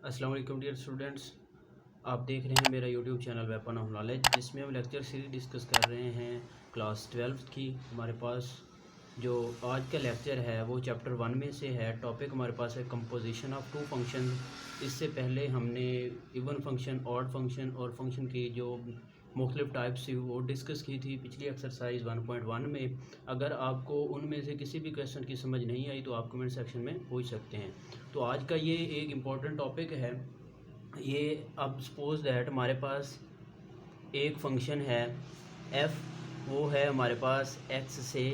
अस्सलाम वालेकुम dear students, आप देख रहे हैं मेरा YouTube channel weapon of knowledge, जिसमें हम लेक्चर सीरीज डिस्कस कर रहे हैं क्लास 12 की। हमारे पास जो आज का लेक्चर है वो चैप्टर 1 में से है। टॉपिक हमारे पास है कंपोजिशन ऑफ टू फंक्शन। इससे पहले हमने इवन फंक्शन, ऑड फंक्शन और फंक्शन की जो मुख्तलिफ टाइप्स थी वो डिस्कस की थी पिछली एक्सरसाइज 1.1 में। अगर आपको उनमें से किसी भी क्वेश्चन की समझ नहीं आई तो आप कमेंट सेक्शन में पूछ सकते हैं। तो आज का ये एक इम्पॉर्टेंट टॉपिक है। ये अब सपोज दैट हमारे पास एक फंक्शन है f, वो है हमारे पास x से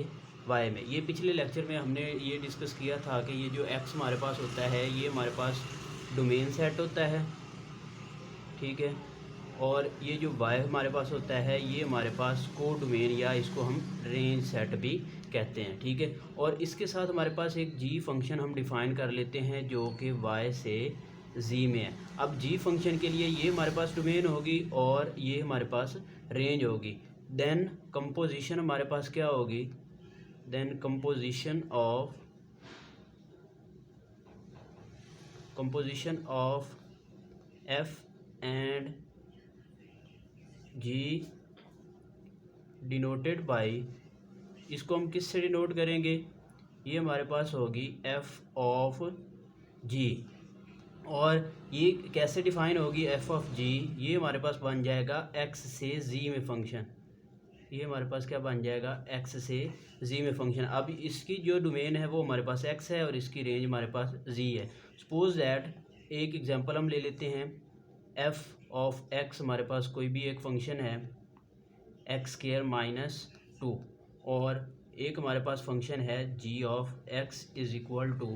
y में। ये पिछले लेक्चर में हमने ये डिस्कस किया था कि ये जो x हमारे पास होता है ये हमारे पास डोमेन सेट होता है, ठीक है। और ये जो y हमारे पास होता है ये हमारे पास को डोमेन या इसको हम रेंज सेट भी कहते हैं, ठीक है। और इसके साथ हमारे पास एक g फंक्शन हम डिफ़ाइन कर लेते हैं जो कि y से z में है। अब g फंक्शन के लिए ये हमारे पास डोमेन होगी और ये हमारे पास रेंज होगी। देन कंपोजिशन हमारे पास क्या होगी, then composition of f and g denoted by, इसको हम किससे डिनोट करेंगे, ये हमारे पास होगी f ऑफ g। और ये कैसे डिफाइन होगी f ऑफ g, ये हमारे पास बन जाएगा x से z में फंक्शन। ये हमारे पास क्या बन जाएगा, x से z में फंक्शन। अब इसकी जो डोमेन है वो हमारे पास x है और इसकी रेंज हमारे पास z है। सपोज दैट एक एग्जांपल हम ले लेते हैं, f ऑफ x हमारे पास कोई भी एक फंक्शन है x² - 2 और एक हमारे पास फंक्शन है g of x is equal to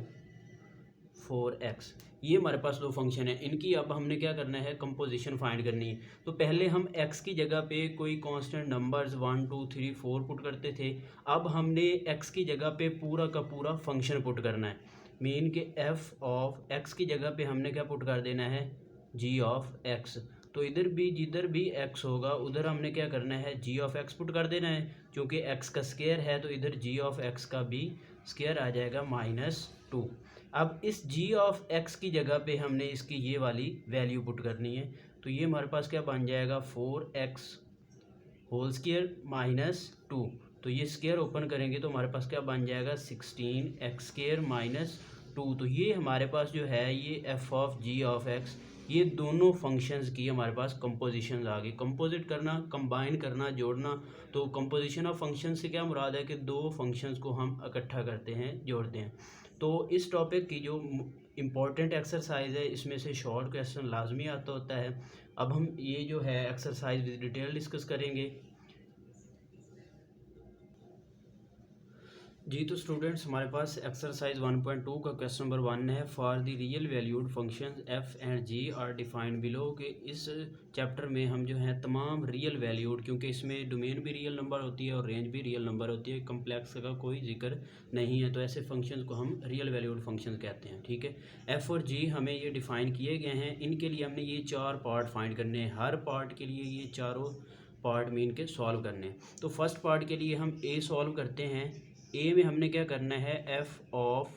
4x। ये हमारे पास दो फंक्शन है। इनकी अब हमने क्या करना है, कंपोजिशन फाइंड करनी है। तो पहले हम x की जगह पे कोई कांस्टेंट नंबर्स 1 2 3 4 पुट करते थे। अब हमने x की जगह पे पूरा का पूरा फंक्शन पुट करना है। मीन के f ऑफ x की जगह पे हमने क्या पुट कर देना है, g ऑफ x। तो इधर भी जिधर भी x होगा उधर हमने क्या करना है, g ऑफ x पुट कर देना है। क्योंकि x का स्क्वायर है तो इधर g ऑफ x का भी स्क्वायर आ जाएगा -2। अब इस g ऑफ x की जगह पे हमने इसकी ये वाली वैल्यू पुट करनी है। तो ये हमारे पास क्या बन जाएगा, 4x होल स्क्वायर -2। तो ये स्क्वायर ओपन करेंगे तो हमारे पास क्या बन जाएगा, 16x² - 2। तो ये हमारे पास जो है ये f of g of x, ये दोनों फंक्शंस की हमारे पास कंपोजिशन आ गई। कंपोजिट करना, कंबाइन करना, जोड़ना। तो कंपोजिशन ऑफ फंक्शन से क्या मुराद है कि दो फंक्शंस को हम इकट्ठा करते हैं, जोड़ते हैं। तो इस टॉपिक की जो इम्पॉर्टेंट एक्सरसाइज है इसमें से शॉर्ट क्वेश्चन लाजमी आता होता है। अब हम ये जो है एक्सरसाइज विद डिटेल डिस्कस करेंगे। जी तो स्टूडेंट्स, हमारे पास एक्सरसाइज 1.2 का क्वेश्चन नंबर 1 है। For the real valued functions f and g are defined below. के इस चैप्टर में हम जो है तमाम रियल वैल्यूड, क्योंकि इसमें डोमेन भी रियल नंबर होती है और रेंज भी रियल नंबर होती है, कम्प्लेक्स का कोई जिक्र नहीं है, तो ऐसे फंक्शंस को हम रियल वैल्यूड फंक्शंस कहते हैं, ठीक है। f और g हमें ये डिफ़ाइन किए गए हैं। इनके लिए हमने ये 4 पार्ट फाइंड करने हैं। हर पार्ट के लिए ये चारों पार्ट मीन के सॉल्व करने हैं। तो फर्स्ट पार्ट के लिए हम a सॉल्व करते हैं। ए में हमने क्या करना है, f of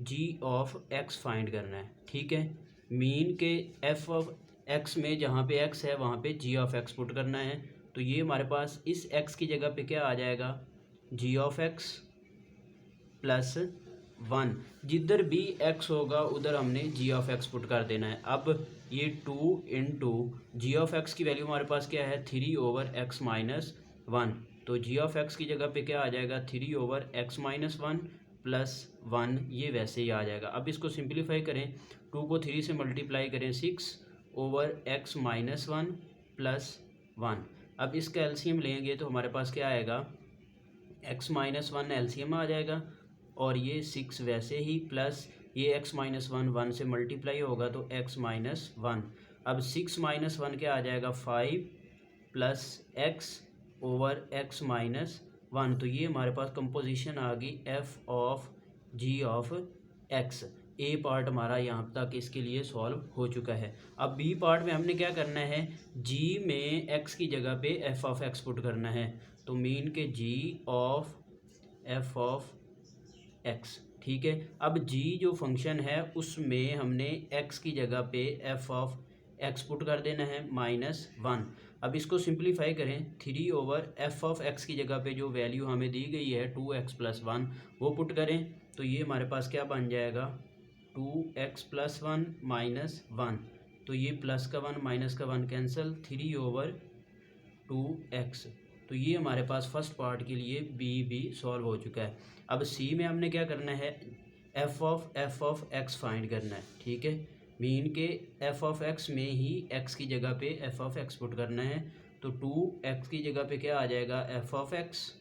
g of x find करना है, ठीक है। मीन के f ऑफ x में जहाँ पे x है वहाँ पे g ऑफ x पुट करना है। तो ये हमारे पास इस x की जगह पे क्या आ जाएगा, g ऑफ x प्लस 1। जिधर भी x होगा उधर हमने g ऑफ x पुट कर देना है। अब ये 2 इंटू जी ऑफ x की वैल्यू हमारे पास क्या है, 3/x - 1। तो g ऑफ x की जगह पे क्या आ जाएगा, 3/x - 1 प्लस 1, ये वैसे ही आ जाएगा। अब इसको सिंप्लीफाई करें, 2 को 3 से मल्टीप्लाई करें, 6/x - 1 प्लस 1। अब इसका एलसीएम लेंगे तो हमारे पास क्या आएगा, x - 1 एलसीएम आ जाएगा और ये 6 वैसे ही, प्लस ये x - 1 1 से मल्टीप्लाई होगा तो x - 1। अब 6 - 1 क्या आ जाएगा, 5 प्लस x/x - 1। तो ये हमारे पास कंपोजिशन आ गई f of g of x। A part हमारा यहाँ तक इसके लिए सॉल्व हो चुका है। अब बी पार्ट में हमने क्या करना है, g में x की जगह पे f ऑफ x पुट करना है। तो मीन के g of f of x, ठीक है। अब जी जो फंक्शन है उसमें हमने एक्स की जगह पे एफ ऑफ एक्स पुट कर देना है -1। अब इसको सिंप्लीफाई करें, 3 एफ ऑफ एक्स की जगह पे जो वैल्यू हमें दी गई है 2x+1 वो पुट करें, तो ये हमारे पास क्या बन जाएगा 2x+1 -1। तो ये प्लस का 1 माइनस का 1 कैंसिल, 3/2x। तो ये हमारे पास फर्स्ट पार्ट के लिए बी भी सॉल्व हो चुका है। अब सी में हमने क्या करना है, एफ ऑफ एक्स फाइंड करना है। ठीक है, मीन के एफ ऑफ एक्स में ही एक्स की जगह पे एफ ऑफ एक्स पुट करना है। तो 2x की जगह पे क्या आ जाएगा एफ ऑफ एक्स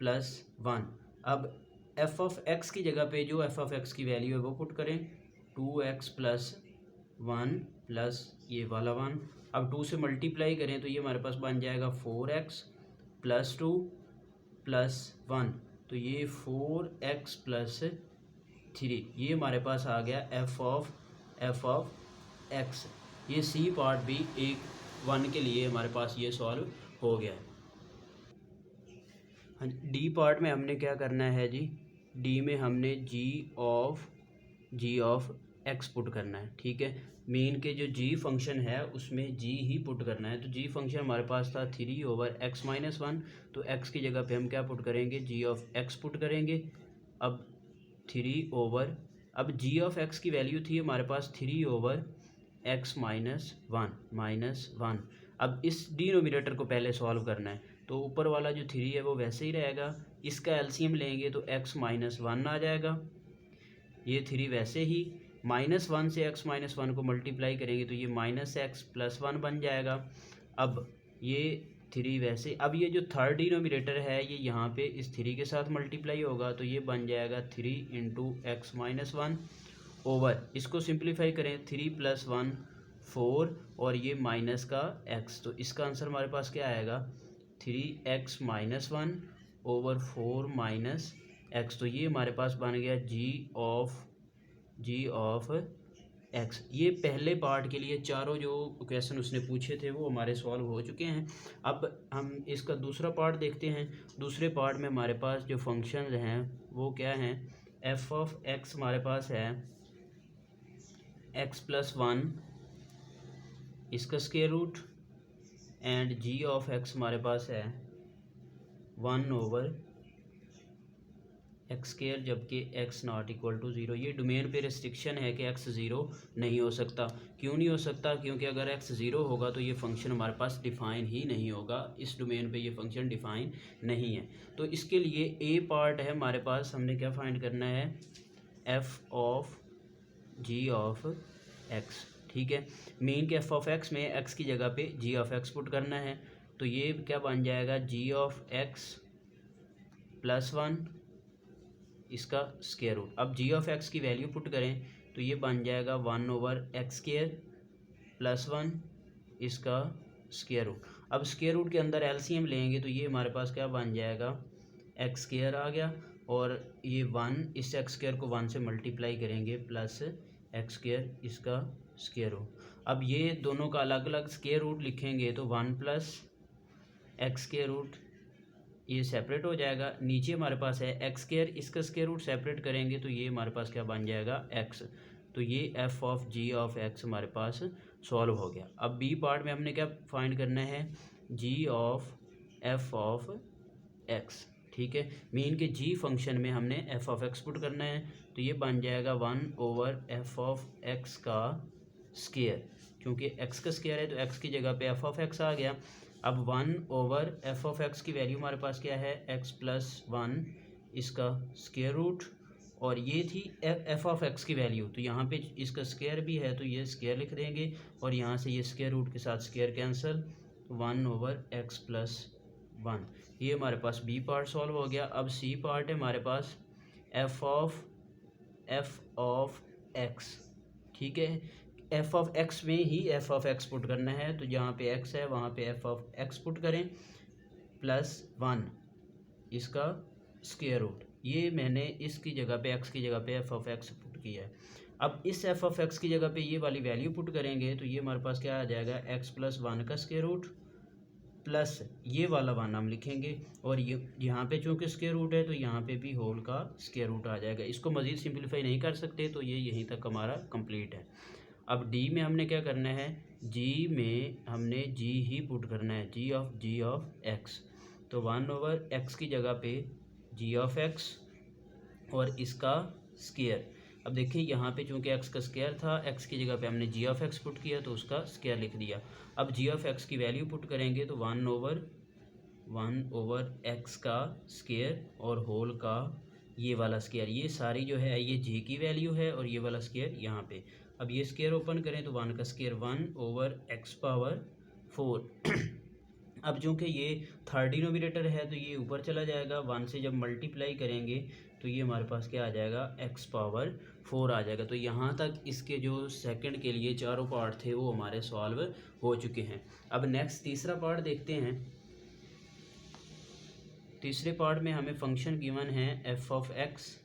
+1। अब एफ ऑफ एक्स की जगह पे जो एफ ऑफ एक्स की वैल्यू है वो पुट करें, 2x+1 प्लस ये वाला 1। अब 2 से मल्टीप्लाई करें तो ये हमारे पास बन जाएगा 4x+2 + 1। तो ये 4x+3, ये हमारे पास आ गया एफ ऑफ एक्स। ये सी पार्ट भी 1 के लिए हमारे पास ये सॉल्व हो गया है। हाँ, डी पार्ट में हमने क्या करना है जी, डी में हमने जी ऑफ एक्स पुट करना है। ठीक है, मेन के जो जी फंक्शन है उसमें जी ही पुट करना है। तो जी फंक्शन हमारे पास था 3/x-1, तो x की जगह पे हम क्या पुट करेंगे, जी ऑफ एक्स पुट करेंगे। अब 3 अब जी ऑफ एक्स की वैल्यू थी हमारे पास 3/x-1। अब इस डिनोमिनेटर को पहले सॉल्व करना है, तो ऊपर वाला जो 3 है वो वैसे ही रहेगा, इसका एलसीएम लेंगे तो x-1 आ जाएगा। ये 3 वैसे ही -1 से x-1 को मल्टीप्लाई करेंगे तो ये -x+1 बन जाएगा। अब ये 3 वैसे, अब ये जो थर्ड डिनोमिनेटर है ये यहाँ पे इस 3 के साथ मल्टीप्लाई होगा, तो ये बन जाएगा 3 × x-1 ओवर, इसको सिंप्लीफाई करें 3 + 1 4 और ये माइनस का x, तो इसका आंसर हमारे पास क्या आएगा 3x-1 ओवर 4 - x। तो ये हमारे पास बन गया जी ऑफ एक्स। ये पहले पार्ट के लिए चारों जो क्वेश्चन उसने पूछे थे वो हमारे सॉल्व हो चुके हैं। अब हम इसका दूसरा पार्ट देखते हैं। दूसरे पार्ट में हमारे पास जो फंक्शंस हैं वो क्या हैं, एफ ऑफ एक्स हमारे पास है x+1 इसका square root, and ji of X हमारे पास है 1/x², जबकि x ≠ 0। ये डोमेन पे रिस्ट्रिक्शन है कि x 0 नहीं हो सकता। क्यों नहीं हो सकता, क्योंकि अगर x 0 होगा तो ये फंक्शन हमारे पास डिफ़ाइन ही नहीं होगा, इस डोमेन पे ये फंक्शन डिफ़ाइन नहीं है। तो इसके लिए ए पार्ट है हमारे पास, हमने क्या फाइंड करना है, F of ji of X. ठीक है, मेन के एफ ऑफ एक्स में एक्स की जगह पे जी ऑफ एक्स पुट करना है, तो ये क्या बन जाएगा जी ऑफ एक्स +1 इसका स्क्वायर रूट। अब जी ऑफ एक्स की वैल्यू पुट करें तो ये बन जाएगा 1/x² +1 इसका स्क्वायर रूट। अब स्क्वायर रूट के अंदर एलसीएम लेंगे तो ये हमारे पास क्या बन जाएगा x² आ गया, और ये 1 इस x² को 1 से मल्टीप्लाई करेंगे प्लस x² इसका स्क्वायर रूट। अब ये दोनों का अलग अलग स्क्वायर रूट लिखेंगे तो 1 + x², ये सेपरेट हो जाएगा। नीचे हमारे पास है x², इसका स्क्वायर रूट सेपरेट करेंगे तो ये हमारे पास क्या बन जाएगा x। तो ये F of ji of X हमारे पास सॉल्व हो गया। अब बी पार्ट में हमने क्या फाइंड करना है, जी ऑफ एफ ऑफ एक्स। ठीक है, मीन के जी फंक्शन में हमने एफ ऑफ एक्स पुट करना है, तो ये बन जाएगा 1/f ऑफ एक्स का स्क्वायर, क्योंकि x का स्क्वायर है तो x की जगह पे एफ ऑफ एक्स आ गया। अब 1/f ऑफ एक्स की वैल्यू हमारे पास क्या है, x+1 इसका स्क्वायर रूट, और ये थी एफ ऑफ एक्स की वैल्यू, तो यहाँ पे इसका स्क्वायर भी है तो ये स्क्वायर लिख देंगे, और यहाँ से ये स्क्वायर रूट के साथ स्क्वायर कैंसिल, 1/x+1। ये हमारे पास बी पार्ट सॉल्व हो गया। अब सी पार्ट है हमारे पास एफ ऑफ एक्स। ठीक है, एफ ऑफ एक्स में ही एफ ऑफ एक्स पुट करना है, तो जहाँ पे एक्स है वहाँ पे एफ ऑफ एक्स पुट करें +1 इसका स्क्वायर रूट। ये मैंने इसकी जगह पे एक्स की जगह पे एफ ऑफ एक्स पुट किया है। अब इस एफ ऑफ एक्स की जगह पे ये वाली वैल्यू पुट करेंगे तो ये हमारे पास क्या आ जाएगा, x+1 का स्क्वायर रूट प्लस ये वाला वन हम लिखेंगे, और ये यहाँ पे चूँकि स्क्वायर रूट है तो यहाँ पे भी होल का स्क्वायर रूट आ जाएगा। इसको मज़ीद सिंप्लीफाई नहीं कर सकते, तो ये यहीं तक हमारा कंप्लीट है। अब डी में हमने क्या करना है, जी में हमने जी ही पुट करना है, जी ऑफ एक्स। तो 1/x की जगह पे जी ऑफ एक्स और इसका स्क्वायर। अब देखिए यहाँ पे चूँकि x का स्क्वायर था, x की जगह पे हमने जी ऑफ एक्स पुट किया तो उसका स्क्वायर लिख दिया। अब जी ऑफ एक्स की वैल्यू पुट करेंगे तो 1/x का स्क्वायर और होल का ये वाला स्क्वायर, ये सारी जो है ये जी की वैल्यू है और ये वाला स्क्वायर यहाँ पे। अब ये स्क्वायर ओपन करें तो 1 का स्क्वायर 1/x⁴। अब चूँकि ये थर्ड डिनोमिनेटर है तो ये ऊपर चला जाएगा, 1 से जब मल्टीप्लाई करेंगे तो ये हमारे पास क्या आ जाएगा, x⁴ आ जाएगा। तो यहाँ तक इसके जो सेकंड के लिए चारों पार्ट थे वो हमारे सॉल्व हो चुके हैं। अब नेक्स्ट तीसरा पार्ट देखते हैं। तीसरे पार्ट में हमें फंक्शन गिवन है f of x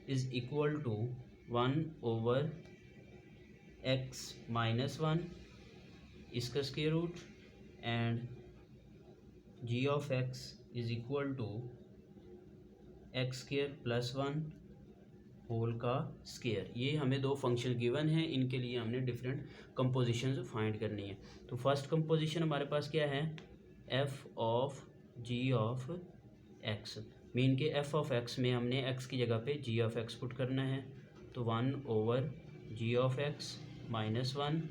is equal to 1/x-1 इसका square root and g of x is equal to x² + 1 whole का स्क्वायर। ये हमें दो फंक्शन गिवन हैं, इनके लिए हमने डिफरेंट कंपोजिशंस फाइंड करनी है। तो फर्स्ट कंपोजिशन हमारे पास क्या है, f of g of x, mean के f ऑफ x में हमने x की जगह पे g ऑफ x पुट करना है। तो 1/g ऑफ x - 1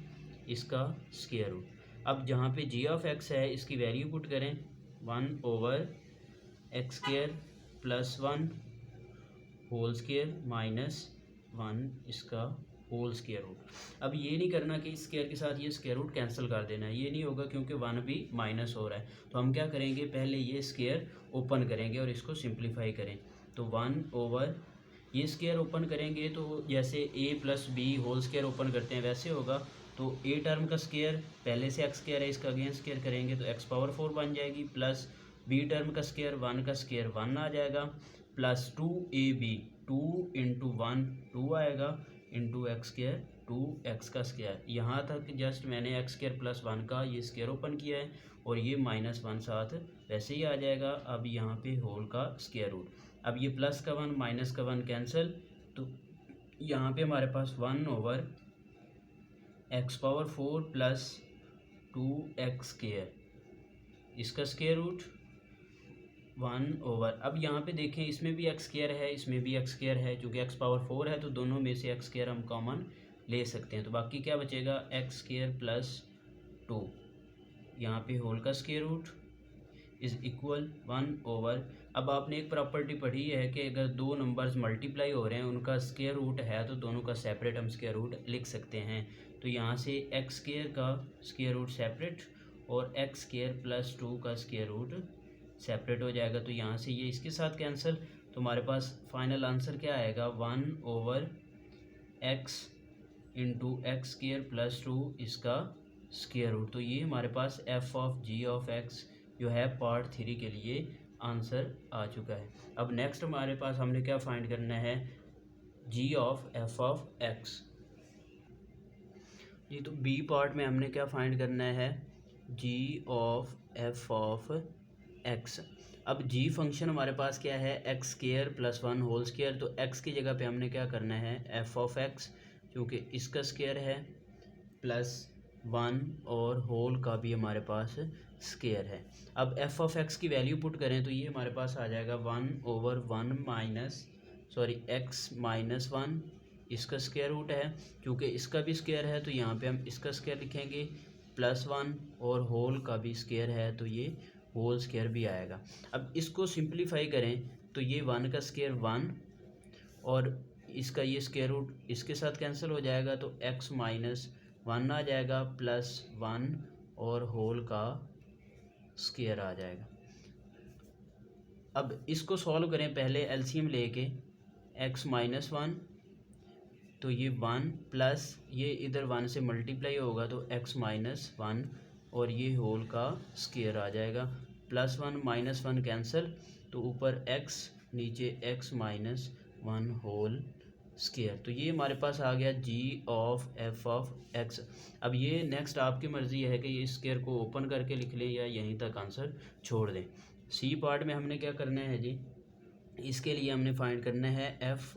इसका स्क्वायर रूट। अब जहाँ पे g ऑफ x है इसकी वैल्यू पुट करें, 1/x² + 1 होल स्क्वायर -1 इसका होल स्क्वायर रूट। अब ये नहीं करना कि इस स्क्वायर के साथ ये स्क्वायर रूट कैंसिल कर देना है, ये नहीं होगा क्योंकि 1 भी माइनस हो रहा है। तो हम क्या करेंगे, पहले ये स्क्वायर ओपन करेंगे और इसको सिंप्लीफाई करें। तो 1/ ये स्क्वायर ओपन करेंगे तो जैसे a + b whole square open करते हैं वैसे होगा। तो a टर्म का स्क्वायर पहले से x स्क्वायर है, इसका अगेन स्क्वायर करेंगे तो x⁴ बन जाएगी, प्लस b टर्म का स्क्वायर 1 का स्क्वायर 1 आ जाएगा, प्लस 2ab 2 × 1 2 आएगा इंटू x² 2x का स्क्वायर। यहाँ तक जस्ट मैंने x² + 1 का ये स्क्वायर ओपन किया है और ये -1 साथ वैसे ही आ जाएगा। अब यहाँ पे होल का स्क्वायर रूट। अब ये प्लस का 1 माइनस का 1 कैंसिल, तो यहाँ पे हमारे पास 1/x⁴ + 2x² इसका स्क्वायर रूट 1/। अब यहाँ पे देखें इसमें भी x² है, इसमें भी x² है, चूँकि x⁴ है तो दोनों में से x² हम कॉमन ले सकते हैं। तो बाकी क्या बचेगा, x² + 2 यहाँ पे होल का स्क्वायर रूट इज़ इक्वल 1/। अब आपने एक प्रॉपर्टी पढ़ी है कि अगर दो नंबर्स मल्टीप्लाई हो रहे हैं उनका स्क्वायर रूट है तो दोनों का सेपरेट हम स्क्वायर रूट लिख सकते हैं। तो यहाँ से x² का स्क्वायर रूट सेपरेट और x² + 2 का स्क्वायर रूट सेपरेट हो जाएगा। तो यहाँ से ये इसके साथ कैंसिल, तो हमारे पास फाइनल आंसर क्या आएगा, 1/x × x² + 2 इसका स्क्वायर रूट। तो ये हमारे पास f of g of x जो है पार्ट 3 के लिए आंसर आ चुका है। अब नेक्स्ट हमारे पास हमने क्या फाइंड करना है, g of f of x। जी तो बी पार्ट में हमने क्या फाइंड करना है, g of f of x। अब g फंक्शन हमारे पास क्या है, x² + 1 होल स्क्वायर। तो x की जगह पे हमने क्या करना है, f ऑफ x क्योंकि इसका स्क्वायर है +1 और होल का भी हमारे पास स्क्वायर है। अब f ऑफ x की वैल्यू पुट करें तो ये हमारे पास आ जाएगा 1/1 x - 1 इसका स्क्वायर रूट है। क्योंकि इसका भी स्क्वायर है तो यहाँ पे हम इसका स्क्वायर लिखेंगे, +1 और होल का भी स्क्वायर है तो ये होल स्क्वायर भी आएगा। अब इसको सिंप्लीफाई करें तो ये 1 का स्क्वायर 1 और इसका ये स्क्वायर रूट इसके साथ कैंसिल हो जाएगा तो x - 1 आ जाएगा, +1 और होल का स्क्वायर आ जाएगा। अब इसको सॉल्व करें पहले एलसीएम लेके, x - 1 तो ये 1 प्लस ये इधर 1 से मल्टीप्लाई होगा तो x - 1 और ये होल का स्क्वायर आ जाएगा, +1 - 1 कैंसिल तो ऊपर x नीचे x - 1 होल स्केयर। तो ये हमारे पास आ गया जी ऑफ एफ ऑफ एक्स। अब ये नेक्स्ट आपकी मर्ज़ी है कि ये स्केयर को ओपन करके लिख लें या यहीं तक आंसर छोड़ दें। सी पार्ट में हमने क्या करना है जी, इसके लिए हमने फाइंड करना है एफ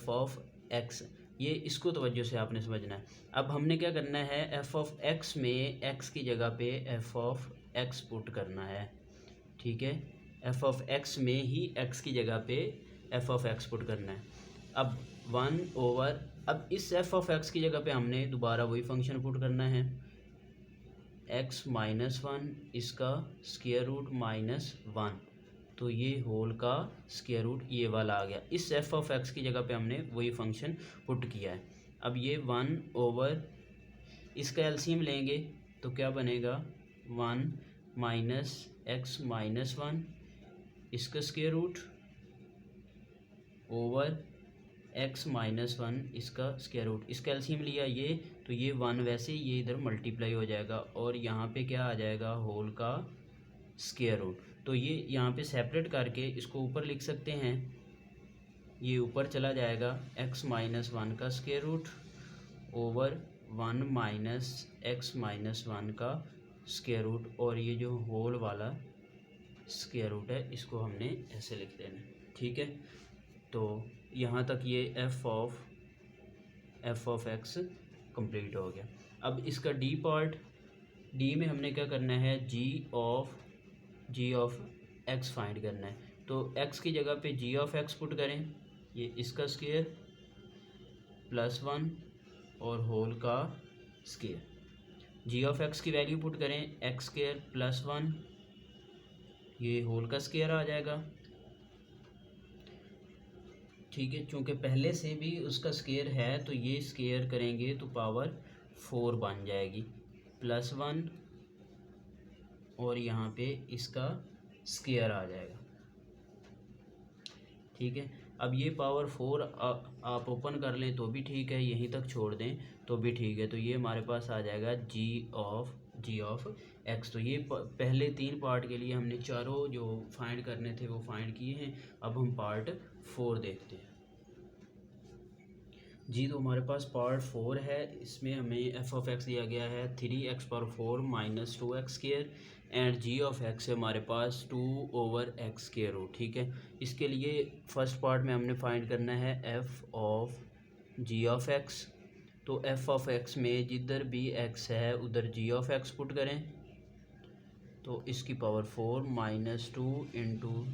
ऑफ एक्स। ये इसको तवज्जो से आपने समझना है। अब हमने क्या करना है, एफ ऑफ एक्स में एक्स की जगह पे एफ ऑफ एक्स पुट करना है, ठीक है। एफ ऑफ एक्स में ही एक्स की जगह पे एफ ऑफ एक्स पुट करना है। अब 1/, अब इस एफ ऑफ एक्स की जगह पे हमने दोबारा वही फंक्शन पुट करना है, x माइनस वन, इसका स्क्वायर रूट माइनस वन, तो ये होल का स्क्वायर रूट ये वाला आ गया। इस एफ ऑफ एक्स की जगह पे हमने वही फंक्शन पुट किया है। अब ये 1/, इसका एलसीएम लेंगे तो क्या बनेगा, 1 माइनस एक्स माइनस वन, इसका square root over X minus one, इसका स्क्वायर रूट। इसका एलसीएम लिया ये, तो ये 1 वैसे ये इधर मल्टीप्लाई हो जाएगा और यहाँ पे क्या आ जाएगा, होल का स्क्वायर रूट। तो ये यहाँ पे सेपरेट करके इसको ऊपर लिख सकते हैं, ये ऊपर चला जाएगा x माइनस वन का square root over 1 minus x minus one का स्क्वायर रूट, और ये जो होल वाला स्क्वायर रूट है इसको हमने ऐसे लिख देना, ठीक है। तो यहाँ तक ये एफ ऑफ एक्स कंप्लीट हो गया। अब इसका डी पार्ट, डी में हमने क्या करना है, जी ऑफ एक्स फाइंड करना है। तो एक्स की जगह पे जी ऑफ एक्स पुट करें, ये इसका स्क्वायर प्लस वन और होल का स्क्वायर। जी ऑफ एक्स की वैल्यू पुट करें, एक्स स्क्वायर प्लस वन, ये होल का स्क्वायर आ जाएगा, ठीक है। चूँकि पहले से भी उसका स्क्वायर है तो ये स्क्वायर करेंगे तो पावर 4 बन जाएगी, प्लस वन और यहाँ पे इसका स्क्वायर आ जाएगा, ठीक है। अब ये पावर 4 आप ओपन कर लें तो भी ठीक है, यहीं तक छोड़ दें तो भी ठीक है। तो ये हमारे पास आ जाएगा जी ऑफ एक्स। तो ये पहले 3 पार्ट के लिए हमने चारों जो फाइंड करने थे वो फाइंड किए हैं। अब हम पार्ट 4 देखते हैं जी। तो हमारे पास पार्ट 4 है, इसमें हमें एफ ऑफ एक्स दिया गया है 3x⁴ minus 2x square and ji of x है हमारे पास 2/x स्क्वायर रूट, ठीक है। इसके लिए फर्स्ट पार्ट में हमने फाइंड करना है F of ji of x. तो एफ ऑफ एक्स में जिधर भी x है उधर जी ऑफ एक्स पुट करें, तो इसकी power 4 minus 2 into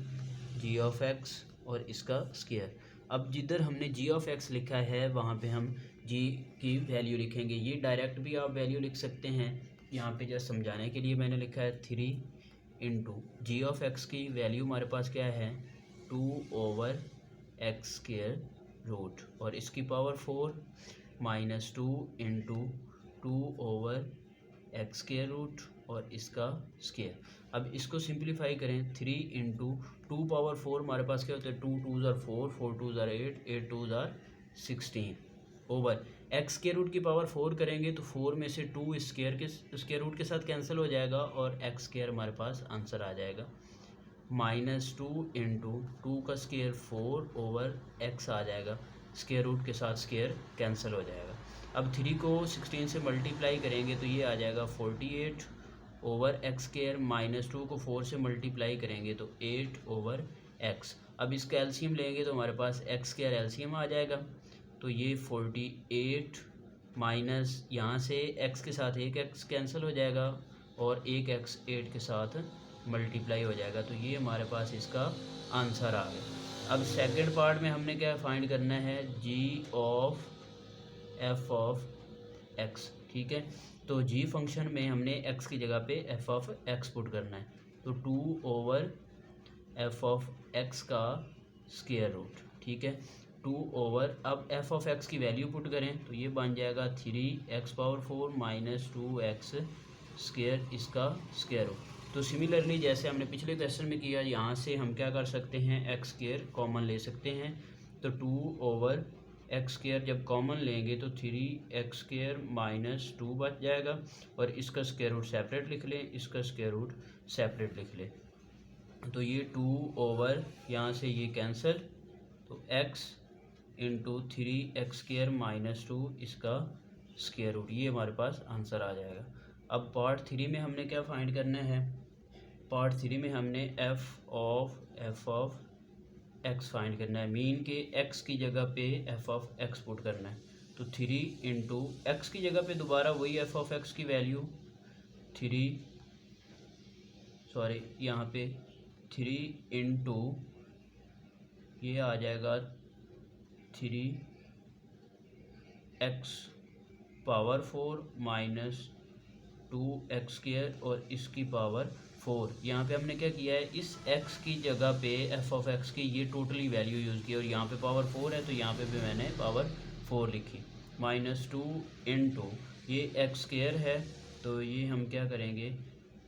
g of x और इसका स्क्वायर। अब जिधर हमने जी ऑफ एक्स लिखा है वहाँ पे हम जी की वैल्यू लिखेंगे। ये डायरेक्ट भी आप वैल्यू लिख सकते हैं, यहाँ पे जस्ट समझाने के लिए मैंने लिखा है 3 इंटू जी ऑफ एक्स की वैल्यू हमारे पास क्या है 2/x स्क्वायर रूट और इसकी power 4 minus 2 into 2/x square root और इसका स्क्वायर। अब इसको सिंप्लीफाई करें, 3 इंटू 2/4 हमारे पास क्या होता है 2 2 ज़ार 4, 4 2 ज़ार 8, 8 2 ज़ार 16 ओवर एक्स स्क्वायर रूट की पावर 4 करेंगे तो 4 में से 2 स्क्वायर रूट के साथ कैंसिल हो जाएगा और एक्स स्क्वायर हमारे पास आंसर आ जाएगा माइनस 2 इंटू 2 का स्क्वायर 4 ओवर एक्स आ जाएगा, स्क्वायर रूट के साथ स्क्वायर कैंसिल हो जाएगा। अब 3 को 16 से मल्टीप्लाई करेंगे तो ये आ जाएगा 48 ओवर एक्स स्क्वायर, माइनस 2 को 4 से मल्टीप्लाई करेंगे तो 8/x। अब इसका एलसीएम लेंगे तो हमारे पास एक्स स्क्वायर एलसीएम आ जाएगा, तो ये 48 माइनस यहाँ से x के साथ एक x कैंसिल हो जाएगा और एक x 8 के साथ मल्टीप्लाई हो जाएगा, तो ये हमारे पास इसका आंसर आ गया। अब सेकंड पार्ट में हमने क्या फाइंड करना है, जी ऑफ एफ ऑफ एक्स, ठीक है। तो जी फंक्शन में हमने x की जगह पे एफ ऑफ एक्स पुट करना है, तो 2/f ऑफ एक्स का स्क्वायर रूट, ठीक है। 2/, अब एफ ऑफ एक्स की वैल्यू पुट करें तो ये बन जाएगा 3x⁴ माइनस 2x स्क्वायर, इसका स्क्वायर रूट। तो सिमिलरली जैसे हमने पिछले क्वेश्चन में किया, यहाँ से हम क्या कर सकते हैं, एक्स स्क्वायर कॉमन ले सकते हैं। तो 2/x स्क्वायर जब कॉमन लेंगे तो 3x स्क्वायर माइनस 2 बच जाएगा और इसका स्क्वायर रूट सेपरेट लिख लें, इसका स्क्वायर रूट सेपरेट लिख लें। तो ये 2/, यहाँ से ये कैंसिल, तो x इंटू 3x² माइनस 2 इसका स्क्वायर रूट, ये हमारे पास आंसर आ जाएगा। अब पार्ट 3 में हमने क्या फाइंड करना है, पार्ट 3 में हमने एफ ऑफ एक्स फाइंड करना है। मीन के एक्स की जगह पे एफ ऑफ एक्स पुट करना है। तो 3 इंटू एक्स की जगह पे दोबारा वही एफ ऑफ एक्स की वैल्यू यहाँ पे 3 इंटू ये आ जाएगा 3x⁴ माइनस 2x² और इसकी पावर 4। यहाँ पे हमने क्या किया है, इस x की जगह पे एफ ऑफ एक्स की ये टोटली वैल्यू यूज़ की और यहाँ पे पावर 4 है तो यहाँ पे भी मैंने पावर 4 लिखी। माइनस 2 इंटू ये x² है तो ये हम क्या करेंगे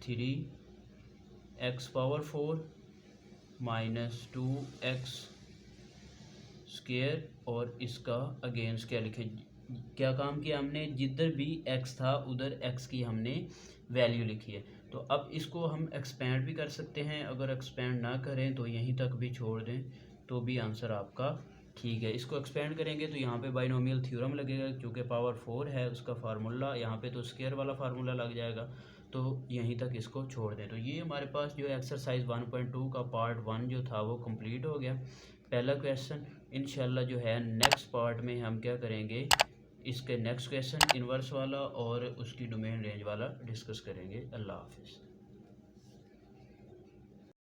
3x⁴ माइनस 2x² और इसका अगेंस्ट क्या लिखे, क्या काम किया हमने, जिधर भी x था उधर x की हमने वैल्यू लिखी है। तो अब इसको हम एक्सपेंड भी कर सकते हैं, अगर एक्सपेंड ना करें तो यहीं तक भी छोड़ दें तो भी आंसर आपका ठीक है। इसको एक्सपेंड करेंगे तो यहाँ पे बाइनोमियल थ्योरम लगेगा, क्योंकि पावर 4 है उसका फार्मूला, यहाँ पे तो स्क्वायर वाला फार्मूला लग जाएगा, तो यहीं तक इसको छोड़ दें। तो ये हमारे पास जो एक्सरसाइज 1.2 का पार्ट 1 जो था वो कंप्लीट हो गया, पहला क्वेश्चन। इंशाल्लाह जो है नेक्स्ट पार्ट में हम क्या करेंगे, इसके नेक्स्ट क्वेश्चन इन्वर्स वाला और उसकी डोमेन रेंज वाला डिस्कस करेंगे। अल्लाह हाफिज़।